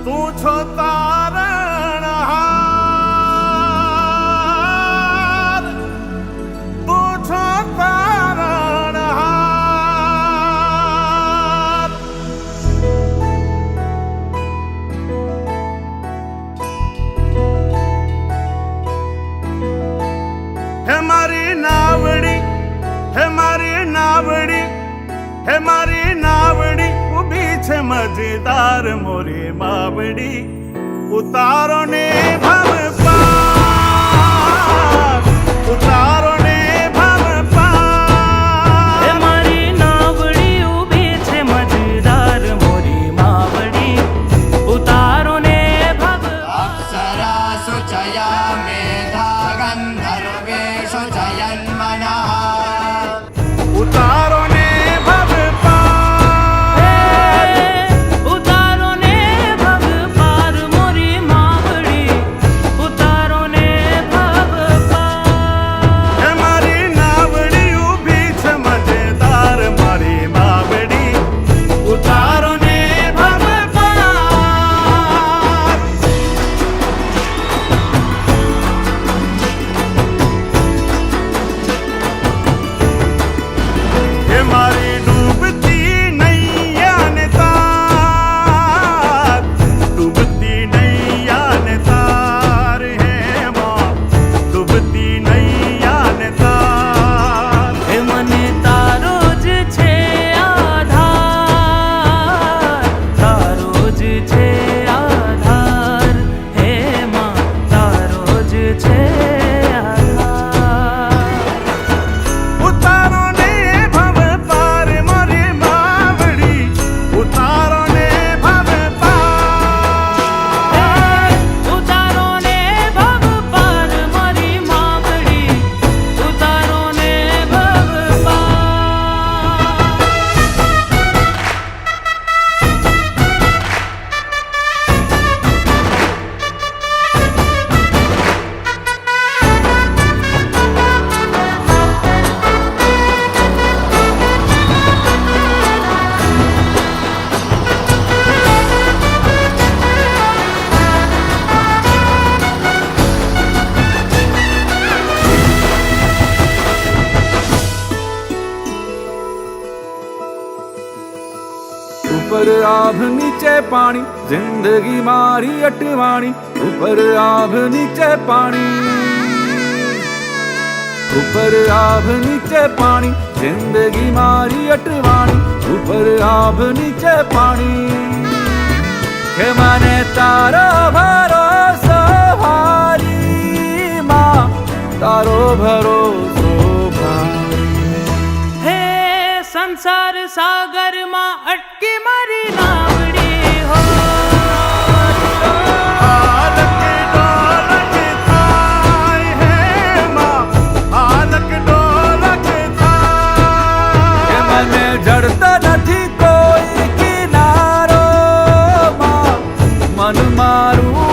તું છો તારણહાર, તું છો તારણહાર. હે મારી નાવડી, હે મારી નાવડી, હે મારી નાવડી ઊભી છે મજેદાર મોરી માવડી. ઉતારો ને ભવ પાર, ઉતારો ને ભવ પાર. હે મારી નાવડી ઊભી છે મજેદાર મોરી માવડી. ઉતારો ને ભવ અપ્સરાસુ ચયા મેધા ગંધર્વેષુ જયન્મનઃ. ઉતારો ને ભવ હે ઉતારો ને ભવ પાર મોરી માવડી. ઉતારો ને ભવ પાર. હે મારી નાવડી ઊભી છે મજેદાર મારી માવડી. ઉતારો ને ભવ પાર. હે મારી ડૂબતી નૈયા ને તાર, ડૂબતી નૈયા ને તાર. હે માં ડૂબતી નૈયા ને તાર. હે મને તારો જ છે આધાર, તારો જ છે આધાર. હે માં તારો જ છે આધાર. ઉતારો ને ભવ પાર મારી માવડી. ઉતારો ને ભવ પાર. ઉતારો ને ભવ પાર મારી માવડી. ઉતારો ને ભવ પાર. ઉપર આભ નીચે પાણી, જિંદગી મારી અટવાણી. ઉપર આભ નીચે પાણી, ઉપર આભ નીચે પાણી, જિંદગી મારી અટવાણી. ઉપર આભ નીચે પાણી. કે મને તારો ભરોસો ભારી માં, તારો ભરોસો ભારી. હે સંસાર સાગરમાં અટકી મારી નાવડી હો. હાલક ડોલક થાય હે માં, હાલક ડોલક કે થાય. મને જડતો નથી કોઈ કિનારો માં, મન મારું